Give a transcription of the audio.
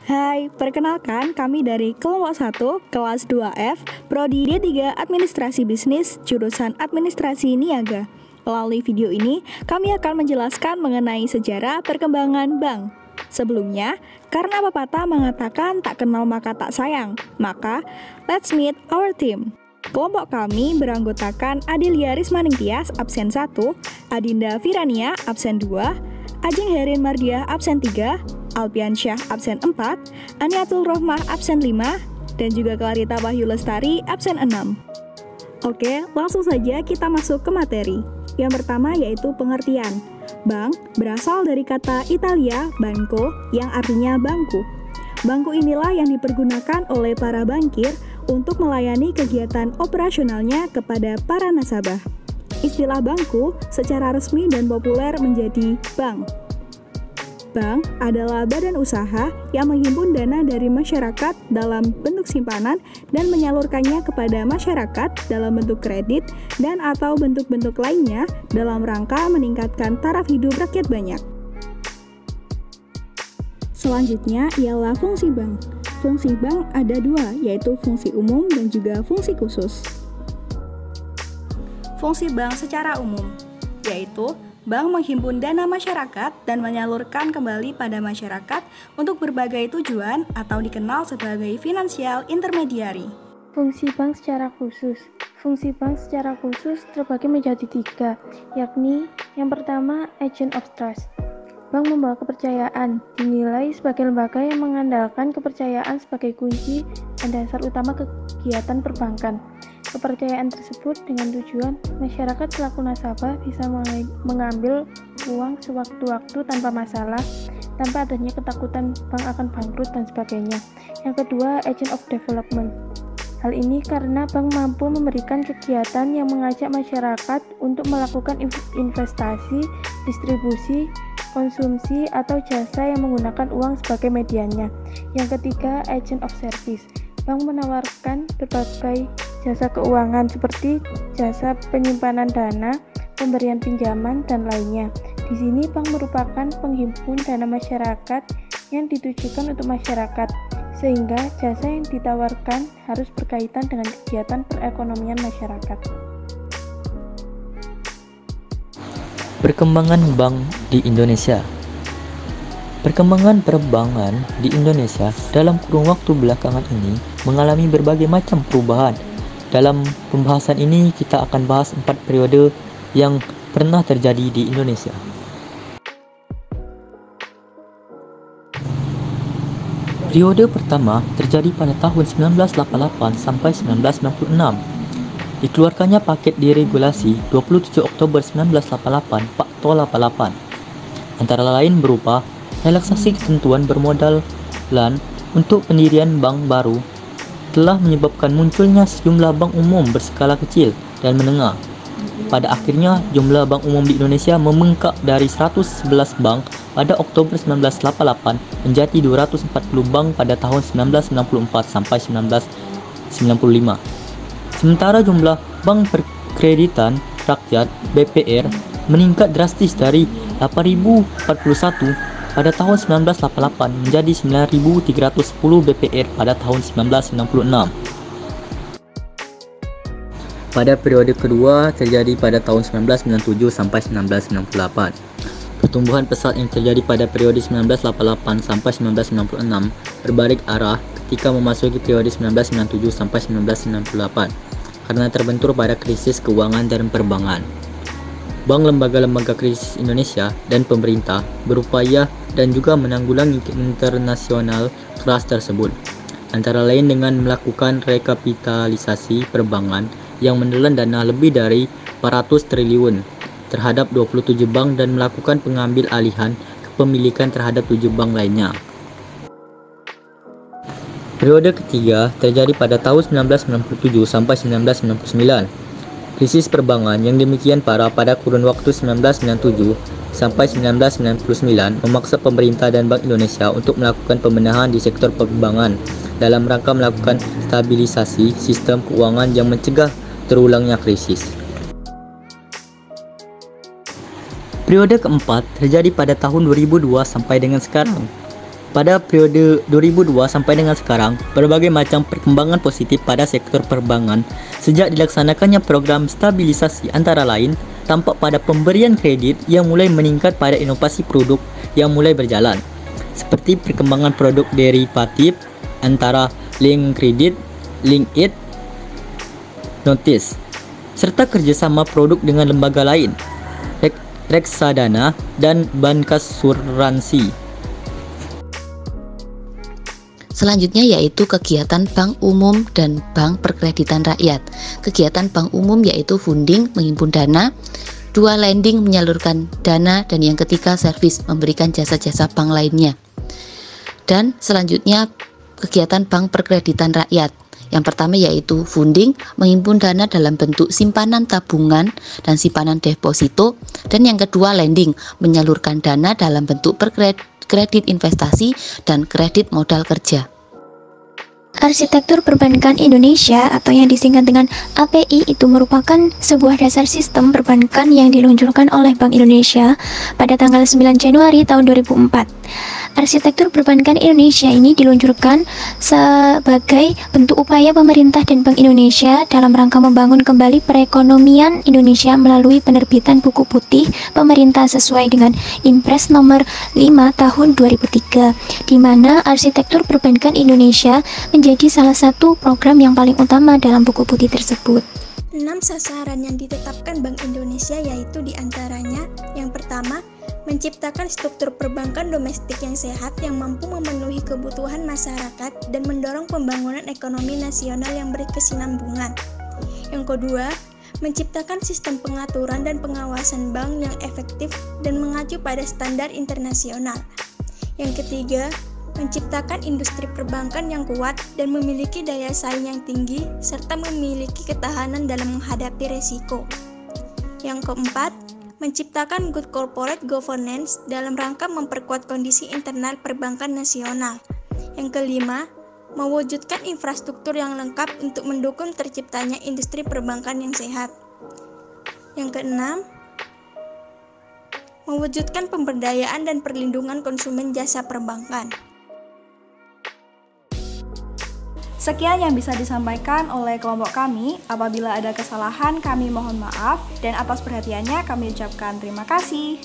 Hai, perkenalkan kami dari kelompok 1, kelas 2F, Prodi D3 Administrasi Bisnis, jurusan Administrasi Niaga. Melalui video ini, kami akan menjelaskan mengenai sejarah perkembangan bank. Sebelumnya, karena pepatah mengatakan tak kenal maka tak sayang, maka let's meet our team. Kelompok kami beranggotakan Adelia Rismaningtyas, absen 1, Adinda Firania, absen 2, Ajeng Herin Mardiah, absen 3, Alpian Syah, absen 4, Aniatul Rohmah, absen 5, dan juga Clarita Wahyu Lestari, absen 6. Oke, langsung saja kita masuk ke materi. Yang pertama yaitu pengertian. Bank berasal dari kata Italia banco yang artinya bangku. Bangku inilah yang dipergunakan oleh para bankir untuk melayani kegiatan operasionalnya kepada para nasabah. Istilah bangku secara resmi dan populer menjadi bank. Bank adalah badan usaha yang menghimpun dana dari masyarakat dalam bentuk simpanan dan menyalurkannya kepada masyarakat dalam bentuk kredit dan atau bentuk-bentuk lainnya dalam rangka meningkatkan taraf hidup rakyat banyak. Selanjutnya ialah fungsi bank. Fungsi bank ada dua, yaitu fungsi umum dan juga fungsi khusus. Fungsi bank secara umum, yaitu bank menghimpun dana masyarakat dan menyalurkan kembali pada masyarakat untuk berbagai tujuan atau dikenal sebagai financial intermediary. Fungsi bank secara khusus. Fungsi bank secara khusus terbagi menjadi 3, yakni yang pertama, agent of trust. Bank membawa kepercayaan, dinilai sebagai lembaga yang mengandalkan kepercayaan sebagai kunci dan dasar utama kegiatan perbankan. Kepercayaan tersebut dengan tujuan masyarakat selaku nasabah bisa mengambil uang sewaktu-waktu tanpa masalah, tanpa adanya ketakutan bank akan bangkrut dan sebagainya. Yang kedua, agent of development. Hal ini karena bank mampu memberikan kegiatan yang mengajak masyarakat untuk melakukan investasi, distribusi, konsumsi, atau jasa yang menggunakan uang sebagai medianya. Yang ketiga, agent of service. Bank menawarkan berbagai jasa keuangan seperti jasa penyimpanan dana, pemberian pinjaman, dan lainnya. Di sini bank merupakan penghimpun dana masyarakat yang ditujukan untuk masyarakat, sehingga jasa yang ditawarkan harus berkaitan dengan kegiatan perekonomian masyarakat. Perkembangan bank di Indonesia. Perkembangan perbankan di Indonesia dalam kurun waktu belakangan ini mengalami berbagai macam perubahan. Dalam pembahasan ini kita akan bahas 4 periode yang pernah terjadi di Indonesia. Periode pertama terjadi pada tahun 1988 sampai 1996. Dikeluarkannya paket deregulasi 27 Oktober 1988 Pakto 88. Antara lain berupa relaksasi ketentuan bermodalan untuk pendirian bank baru telah menyebabkan munculnya sejumlah bank umum berskala kecil dan menengah. Pada akhirnya, jumlah bank umum di Indonesia membengkak dari 111 bank pada Oktober 1988 menjadi 240 bank pada tahun 1994 sampai 1995. Sementara jumlah bank perkreditan rakyat (BPR) meningkat drastis dari 8.041 pada tahun 1988 menjadi 9.310 BPR pada tahun 1996. Pada periode kedua terjadi pada tahun 1997 sampai 1998. Pertumbuhan pesat yang terjadi pada periode 1988 sampai 1996 berbalik arah ketika memasuki periode 1997 sampai 1998 karena terbentur pada krisis keuangan dan perbankan. Bank, lembaga-lembaga krisis Indonesia dan pemerintah berupaya dan juga menanggulangi internasional keras tersebut, antara lain dengan melakukan rekapitalisasi perbankan yang menelan dana lebih dari 400 triliun terhadap 27 bank dan melakukan pengambil alihan kepemilikan terhadap 7 bank lainnya. Periode ketiga terjadi pada tahun 1997 sampai 1999. Krisis perbankan yang demikian parah pada kurun waktu 1997 sampai 1999 memaksa pemerintah dan Bank Indonesia untuk melakukan pembenahan di sektor perbankan dalam rangka melakukan stabilisasi sistem keuangan yang mencegah terulangnya krisis. Periode keempat terjadi pada tahun 2002 sampai dengan sekarang. Pada periode 2002 sampai dengan sekarang, berbagai macam perkembangan positif pada sektor perbankan sejak dilaksanakannya program stabilisasi antara lain tampak pada pemberian kredit yang mulai meningkat pada inovasi produk yang mulai berjalan, seperti perkembangan produk derivatif antara link kredit, linked notice, serta kerjasama produk dengan lembaga lain, reksadana dan bankasuransi. Selanjutnya yaitu kegiatan bank umum dan bank perkreditan rakyat. Kegiatan bank umum yaitu funding, menghimpun dana, 2 lending, menyalurkan dana, dan yang ketiga servis, memberikan jasa-jasa bank lainnya. Dan selanjutnya kegiatan bank perkreditan rakyat. Yang pertama yaitu funding, menghimpun dana dalam bentuk simpanan tabungan dan simpanan deposito, dan yang kedua lending, menyalurkan dana dalam bentuk kredit investasi dan kredit modal kerja. Arsitektur Perbankan Indonesia atau yang disingkat dengan API itu merupakan sebuah dasar sistem perbankan yang diluncurkan oleh Bank Indonesia pada tanggal 9 Januari tahun 2004. Arsitektur Perbankan Indonesia ini diluncurkan sebagai bentuk upaya pemerintah dan Bank Indonesia dalam rangka membangun kembali perekonomian Indonesia melalui penerbitan buku putih pemerintah sesuai dengan Impres nomor 5 tahun 2003, di mana Arsitektur Perbankan Indonesia menjadi salah satu program yang paling utama dalam buku putih tersebut. 6 sasaran yang ditetapkan Bank Indonesia yaitu diantaranya yang pertama, menciptakan struktur perbankan domestik yang sehat yang mampu memenuhi kebutuhan masyarakat dan mendorong pembangunan ekonomi nasional yang berkesinambungan. Yang kedua, menciptakan sistem pengaturan dan pengawasan bank yang efektif dan mengacu pada standar internasional. Yang ketiga, menciptakan industri perbankan yang kuat dan memiliki daya saing yang tinggi serta memiliki ketahanan dalam menghadapi resiko. Yang keempat, menciptakan good corporate governance dalam rangka memperkuat kondisi internal perbankan nasional. Yang kelima, mewujudkan infrastruktur yang lengkap untuk mendukung terciptanya industri perbankan yang sehat. Yang keenam, mewujudkan pemberdayaan dan perlindungan konsumen jasa perbankan. Sekian yang bisa disampaikan oleh kelompok kami. Apabila ada kesalahan, kami mohon maaf, dan atas perhatiannya kami ucapkan terima kasih.